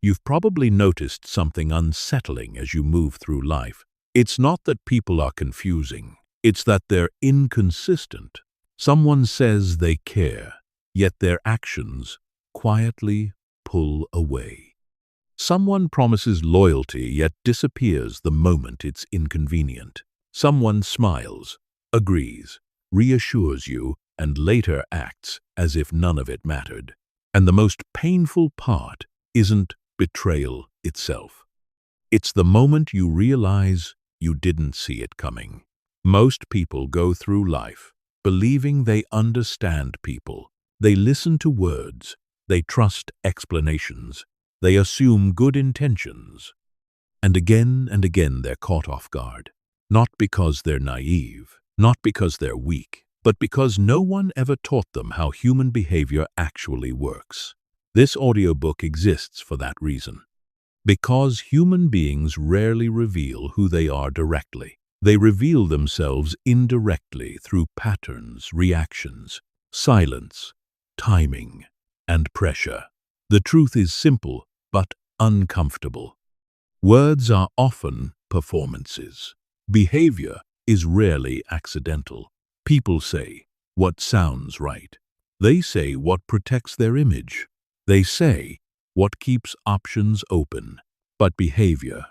You've probably noticed something unsettling as you move through life. It's not that people are confusing. It's that they're inconsistent. Someone says they care, yet their actions quietly pull away. Someone promises loyalty, yet disappears the moment it's inconvenient. Someone smiles, agrees, reassures you, and later acts as if none of it mattered. And the most painful part isn't betrayal itself. It's the moment you realize you didn't see it coming. Most people go through life believing they understand people. They listen to words. They trust explanations. They assume good intentions. And again they're caught off guard. Not because they're naive, not because they're weak, but because no one ever taught them how human behavior actually works. This audiobook exists for that reason. Because human beings rarely reveal who they are directly. They reveal themselves indirectly through patterns, reactions, silence, timing, and pressure. The truth is simple but uncomfortable. Words are often performances. Behavior is rarely accidental. People say what sounds right. They say what protects their image. They say what keeps options open. But behavior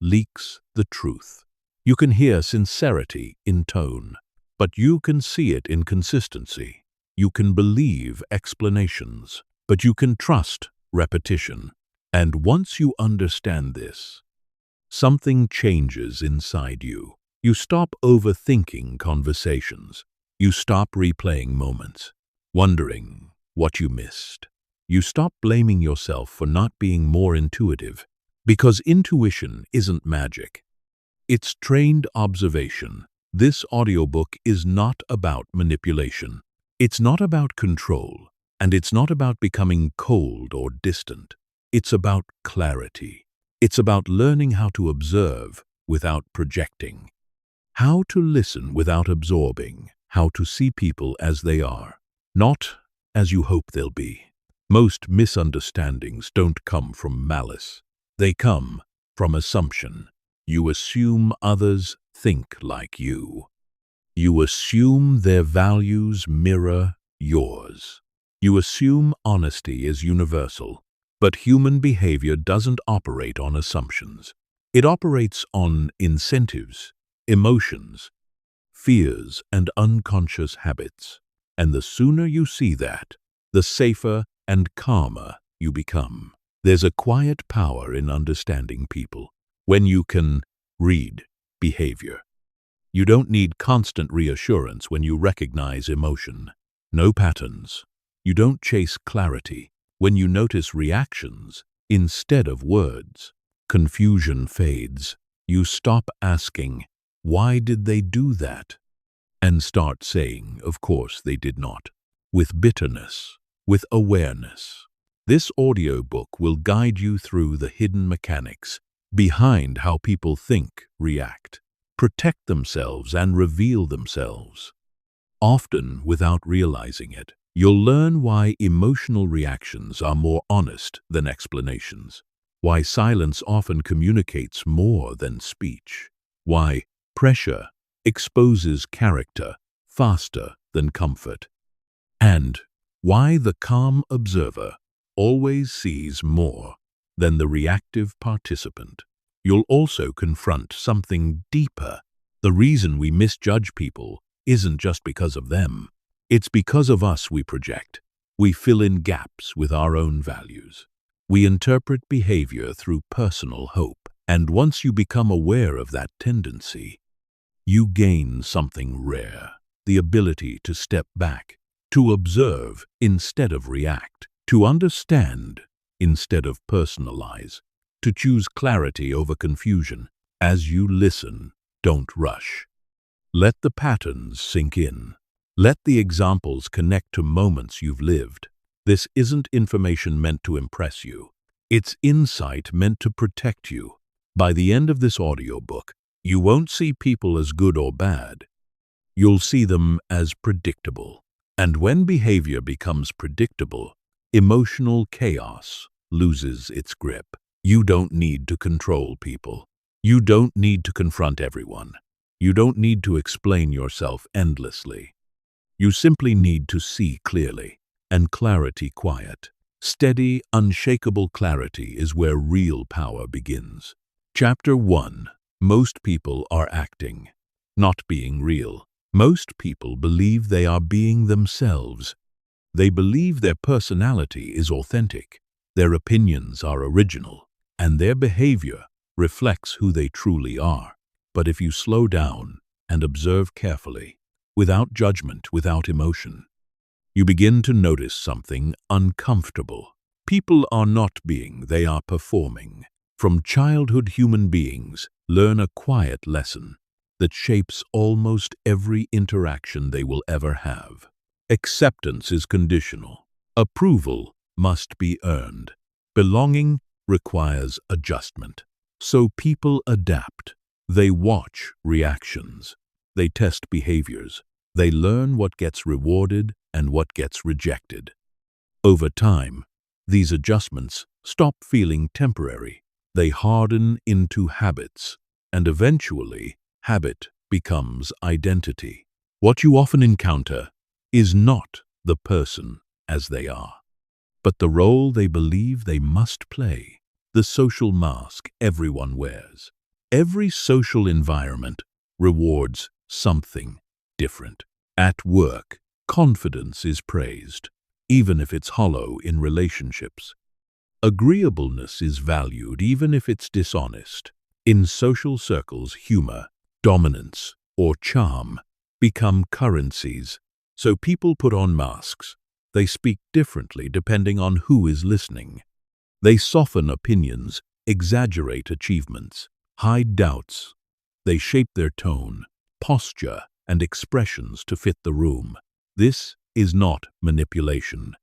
leaks the truth. You can hear sincerity in tone, but you can see it in consistency. You can believe explanations, but you can trust repetition. And once you understand this, something changes inside you. You stop overthinking conversations. You stop replaying moments, wondering what you missed. You stop blaming yourself for not being more intuitive, because intuition isn't magic. It's trained observation. This audiobook is not about manipulation. It's not about control, and it's not about becoming cold or distant. It's about clarity. It's about learning how to observe without projecting, how to listen without absorbing, how to see people as they are, not as you hope they'll be. Most misunderstandings don't come from malice. They come from assumption. You assume others think like you. You assume their values mirror yours. You assume honesty is universal. But human behavior doesn't operate on assumptions. It operates on incentives, emotions, fears, and unconscious habits. And the sooner you see that, the safer and calmer you become. There's a quiet power in understanding people. When you can read behavior, you don't need constant reassurance when you recognize emotion. No patterns. You don't chase clarity when you notice reactions instead of words. Confusion fades. You stop asking, "Why did they do that?" and start saying, "Of course they did not," with bitterness, with awareness. This audiobook will guide you through the hidden mechanics behind how people think, react, protect themselves, and reveal themselves. Often without realizing it, you'll learn why emotional reactions are more honest than explanations, why silence often communicates more than speech, why pressure exposes character faster than comfort, and why the calm observer always sees more than the reactive participant. You'll also confront something deeper. The reason we misjudge people isn't just because of them. It's because of us we project. We fill in gaps with our own values. We interpret behavior through personal hope. And once you become aware of that tendency, you gain something rare, the ability to step back, to observe instead of react, to understand instead of personalize, to choose clarity over confusion. As you listen, don't rush. Let the patterns sink in. Let the examples connect to moments you've lived. This isn't information meant to impress you. It's insight meant to protect you. By the end of this audiobook, you won't see people as good or bad. You'll see them as predictable. And when behavior becomes predictable, emotional chaos loses its grip. You don't need to control people. You don't need to confront everyone. You don't need to explain yourself endlessly. You simply need to see clearly, and clarity quiet. Steady, unshakable clarity is where real power begins. Chapter 1. Most people are acting, not being real. Most people believe they are being themselves. They believe their personality is authentic, their opinions are original, and their behavior reflects who they truly are. But if you slow down and observe carefully, without judgment, without emotion, you begin to notice something uncomfortable. People are not being, they are performing. From childhood, human beings learn a quiet lesson that shapes almost every interaction they will ever have. Acceptance is conditional. Approval must be earned. Belonging requires adjustment. So people adapt. They watch reactions. They test behaviors. They learn what gets rewarded and what gets rejected. Over time, these adjustments stop feeling temporary. They harden into habits, and eventually, habit becomes identity. What you often encounter is not the person as they are, but the role they believe they must play, the social mask everyone wears. Every social environment rewards something different. At work, confidence is praised, even if it's hollow in relationships. Agreeableness is valued, even if it's dishonest. In social circles, humor, dominance, or charm become currencies. So people put on masks. They speak differently depending on who is listening. They soften opinions, exaggerate achievements, hide doubts. They shape their tone, posture, and expressions to fit the room. This is not manipulation.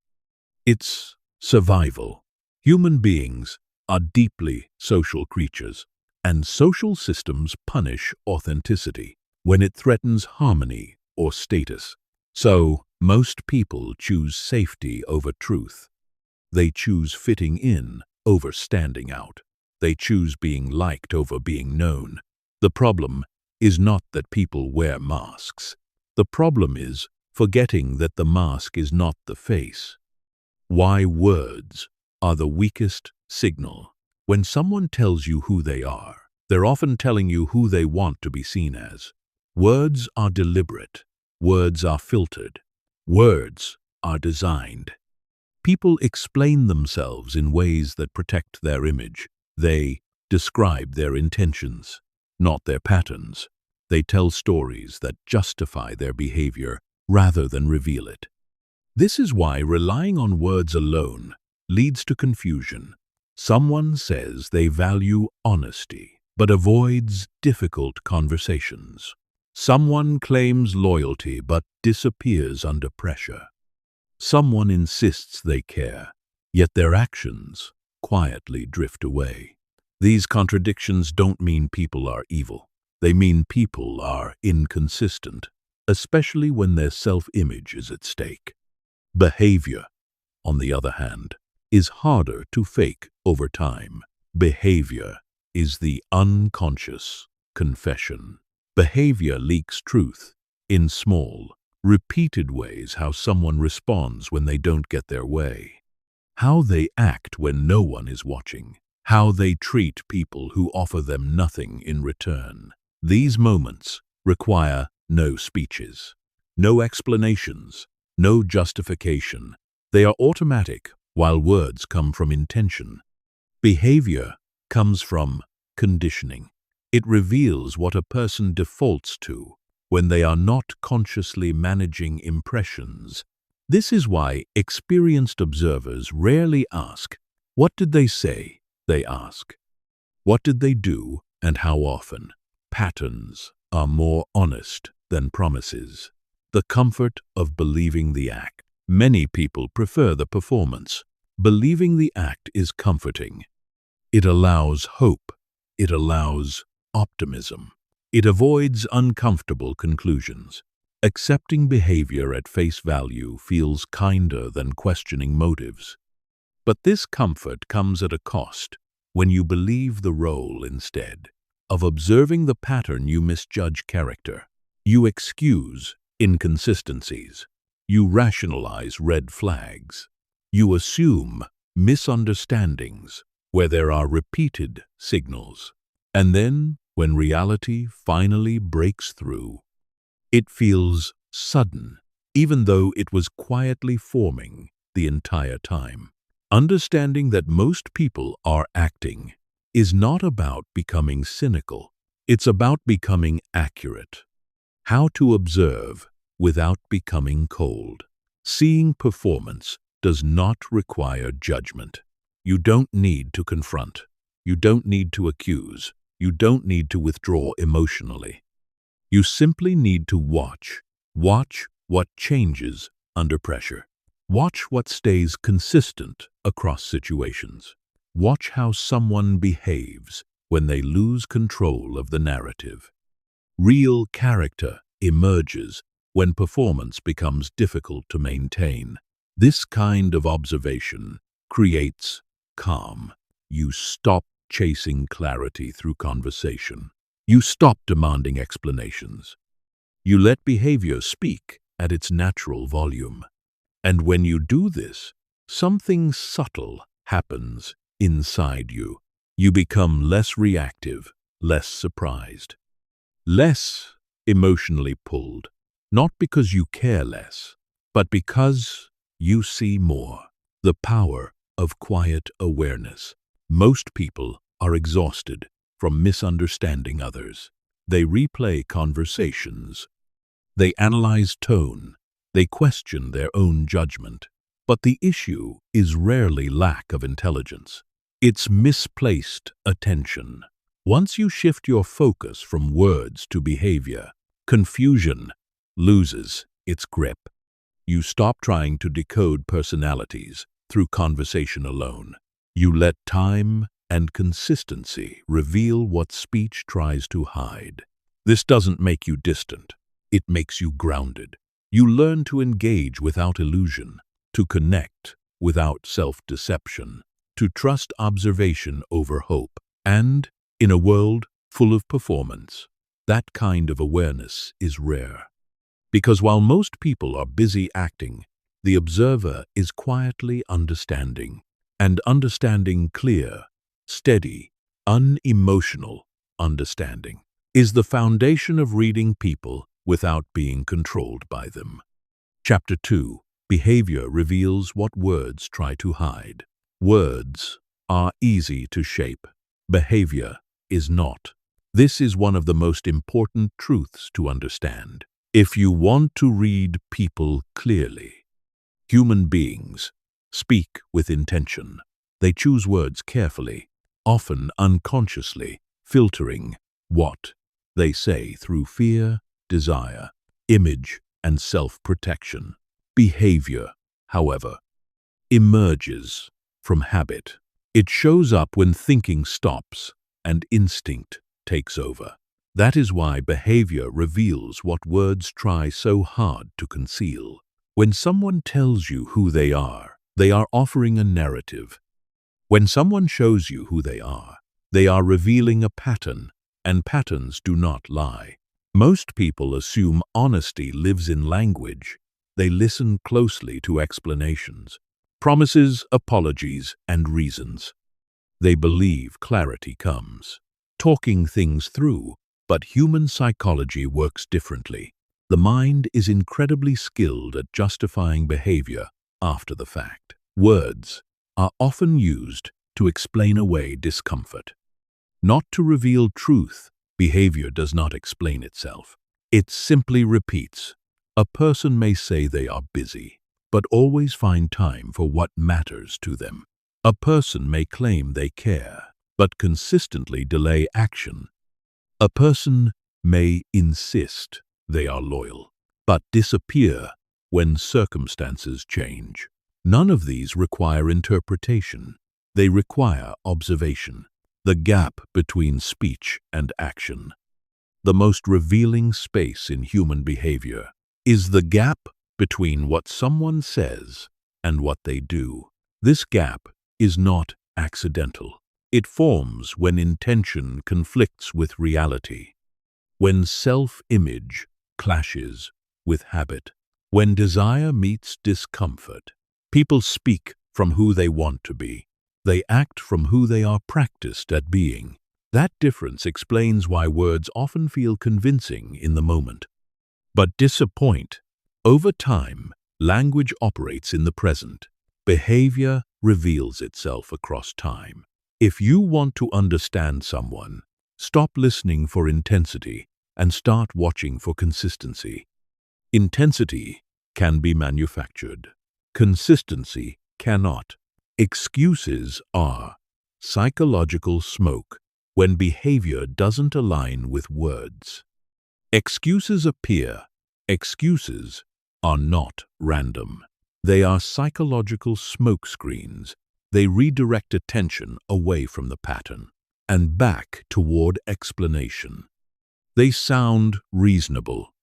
It's survival. Human beings are deeply social creatures, and social systems punish authenticity when it threatens harmony or status. So, most people choose safety over truth. They choose fitting in over standing out. They choose being liked over being known. The problem is not that people wear masks. The problem is forgetting that the mask is not the face. Why words are the weakest signal. When someone tells you who they are, they're often telling you who they want to be seen as. Words are deliberate. Words are filtered. Words are designed. People explain themselves in ways that protect their image. They describe their intentions, not their patterns. They tell stories that justify their behavior rather than reveal it. This is why relying on words alone leads to confusion. Someone says they value honesty, but avoids difficult conversations. Someone claims loyalty, but disappears under pressure. Someone insists they care, yet their actions quietly drift away. These contradictions don't mean people are evil. They mean people are inconsistent, especially when their self-image is at stake. Behavior, on the other hand, is harder to fake over time. Behavior is the unconscious confession. Behavior leaks truth in small, repeated ways. How someone responds when they don't get their way. How they act when no one is watching. How they treat people who offer them nothing in return. These moments require no speeches, no explanations, no justification. They are automatic, while words come from intention. Behavior comes from conditioning. It reveals what a person defaults to when they are not consciously managing impressions. This is why experienced observers rarely ask, "What did they say?" They ask, "What did they do and how often?" Patterns are more honest than promises. The comfort of believing the act. Many people prefer the performance. Believing the act is comforting. It allows hope. It allows optimism. It avoids uncomfortable conclusions. Accepting behavior at face value feels kinder than questioning motives. But this comfort comes at a cost when you believe the role instead of observing the pattern. You misjudge character. You excuse inconsistencies. You rationalize red flags. You assume misunderstandings where there are repeated signals. And then, when reality finally breaks through, it feels sudden, even though it was quietly forming the entire time. Understanding that most people are acting is not about becoming cynical. It's about becoming accurate. How to observe without becoming cold. Seeing performance does not require judgment. You don't need to confront. You don't need to accuse. You don't need to withdraw emotionally. You simply need to watch. Watch what changes under pressure. Watch what stays consistent across situations. Watch how someone behaves when they lose control of the narrative. Real character emerges when performance becomes difficult to maintain. This kind of observation creates calm. You stop chasing clarity through conversation. You stop demanding explanations. You let behavior speak at its natural volume. And when you do this, something subtle happens inside you. You become less reactive, less surprised, less emotionally pulled, not because you care less, but because you see more. The power of quiet awareness. Most people are exhausted from misunderstanding others. They replay conversations. They analyze tone. They question their own judgment. But the issue is rarely lack of intelligence. It's misplaced attention. Once you shift your focus from words to behavior, confusion loses its grip. You stop trying to decode personalities through conversation alone. You let time and consistency reveal what speech tries to hide. This doesn't make you distant. It makes you grounded. You learn to engage without illusion, to connect without self-deception, to trust observation over hope. And, in a world full of performance, that kind of awareness is rare. Because while most people are busy acting, the observer is quietly understanding, and understanding clear, steady, unemotional understanding is the foundation of reading people without being controlled by them. Chapter 2. Behavior reveals what words try to hide. Words are easy to shape. Behavior is not. This is one of the most important truths to understand. If you want to read people clearly, human beings speak with intention. They choose words carefully, often unconsciously, filtering what they say through fear, desire, image, and self-protection. Behavior, however, emerges from habit. It shows up when thinking stops and instinct takes over. That is why behavior reveals what words try so hard to conceal. When someone tells you who they are offering a narrative. When someone shows you who they are revealing a pattern, and patterns do not lie. Most people assume honesty lives in language. They listen closely to explanations, promises, apologies, and reasons. They believe clarity comes talking things through, but human psychology works differently. The mind is incredibly skilled at justifying behavior after the fact. Words are often used to explain away discomfort, not to reveal truth. Behavior does not explain itself. It simply repeats. A person may say they are busy, but always find time for what matters to them. A person may claim they care, but consistently delay action. A person may insist they are loyal, but disappear when circumstances change. None of these require interpretation. They require observation. The gap between speech and action. The most revealing space in human behavior is the gap between what someone says and what they do. This gap is not accidental. It forms when intention conflicts with reality, when self-image clashes with habit, when desire meets discomfort. People speak from who they want to be. They act from who they are practiced at being. That difference explains why words often feel convincing in the moment, but disappoint. Over time, language operates in the present. Behavior reveals itself across time. If you want to understand someone, stop listening for intensity and start watching for consistency. Intensity can be manufactured. Consistency cannot. Excuses are psychological smoke when behavior doesn't align with words. Excuses appear. Excuses are not random. They are psychological smoke screens. They redirect attention away from the pattern and back toward explanation. They sound reasonable.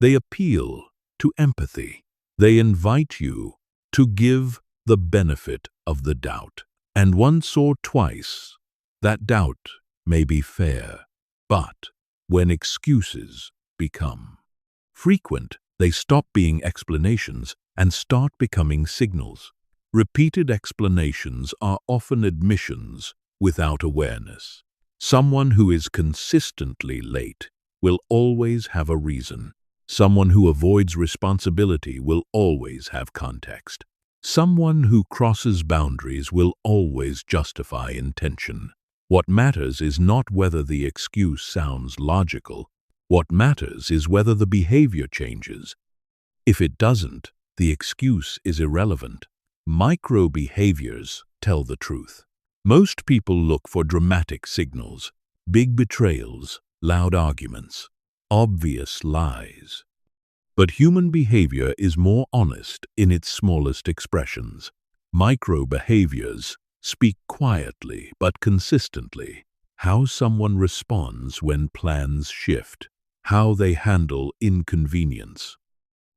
They appeal to empathy. They invite you to give the benefit of the doubt. And once or twice, that doubt may be fair. But when excuses become frequent, they stop being explanations and start becoming signals. Repeated explanations are often admissions without awareness. Someone who is consistently late will always have a reason. Someone who avoids responsibility will always have context. Someone who crosses boundaries will always justify intention. What matters is not whether the excuse sounds logical. What matters is whether the behavior changes. If it doesn't, the excuse is irrelevant. Micro behaviors tell the truth. Most people look for dramatic signals, big betrayals, loud arguments, obvious lies. But human behavior is more honest in its smallest expressions. Micro behaviors speak quietly but consistently. How someone responds when plans shift, how they handle inconvenience,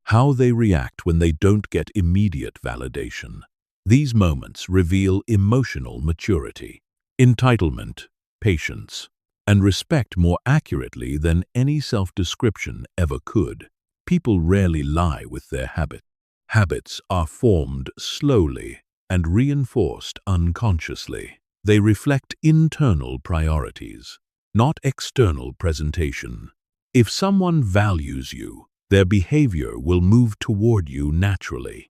how they react when they don't get immediate validation. These moments reveal emotional maturity, entitlement, patience, and respect more accurately than any self-description ever could. People rarely lie with their habit. Habits are formed slowly and reinforced unconsciously. They reflect internal priorities, not external presentation. If someone values you, their behavior will move toward you naturally.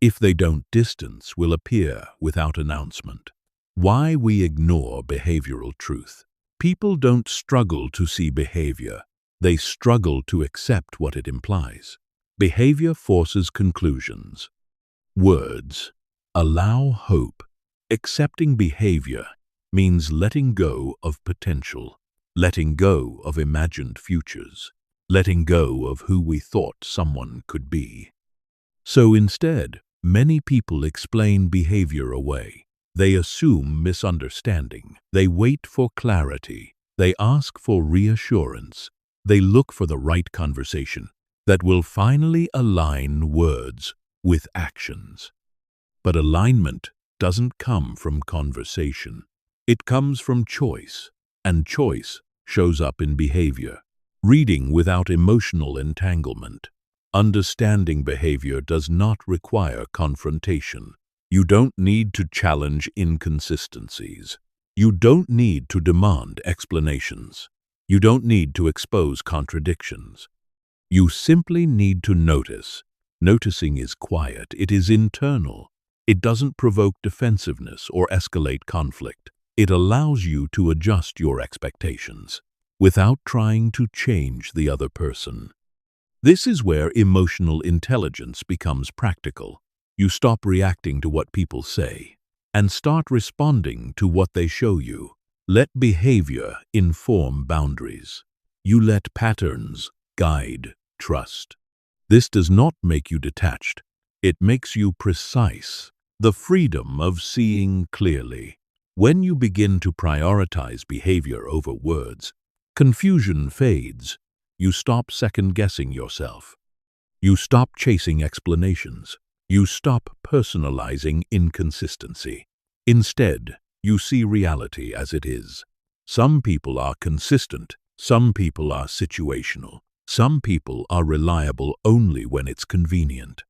If they don't, distance will appear without announcement. Why we ignore behavioral truth? People don't struggle to see behavior. They struggle to accept what it implies. Behavior forces conclusions. Words allow hope. Accepting behavior means letting go of potential, letting go of imagined futures, letting go of who we thought someone could be. So instead, many people explain behavior away. They assume misunderstanding. They wait for clarity. They ask for reassurance. They look for the right conversation that will finally align words with actions. But alignment doesn't come from conversation. It comes from choice, and choice shows up in behavior. Reading without emotional entanglement. Understanding behavior does not require confrontation. You don't need to challenge inconsistencies. You don't need to demand explanations. You don't need to expose contradictions. You simply need to notice. Noticing is quiet. It is internal. It doesn't provoke defensiveness or escalate conflict. It allows you to adjust your expectations without trying to change the other person. This is where emotional intelligence becomes practical. You stop reacting to what people say and start responding to what they show you. Let behavior inform boundaries. You let patterns guide trust. This does not make you detached. It makes you precise. The freedom of seeing clearly. When you begin to prioritize behavior over words, confusion fades. You stop second-guessing yourself. You stop chasing explanations. You stop personalizing inconsistency. Instead, you see reality as it is. Some people are consistent, some people are situational, some people are reliable only when it's convenient.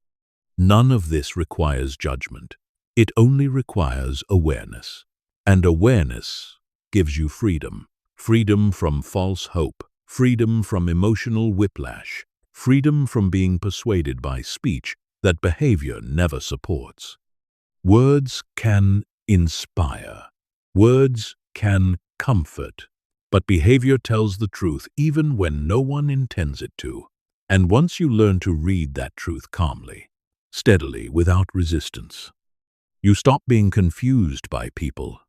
None of this requires judgment. It only requires awareness. And awareness gives you freedom. Freedom from false hope, freedom from emotional whiplash, freedom from being persuaded by speech that behavior never supports. Words can inspire. Words can comfort. But behavior tells the truth even when no one intends it to. And once you learn to read that truth calmly, steadily, without resistance, you stop being confused by people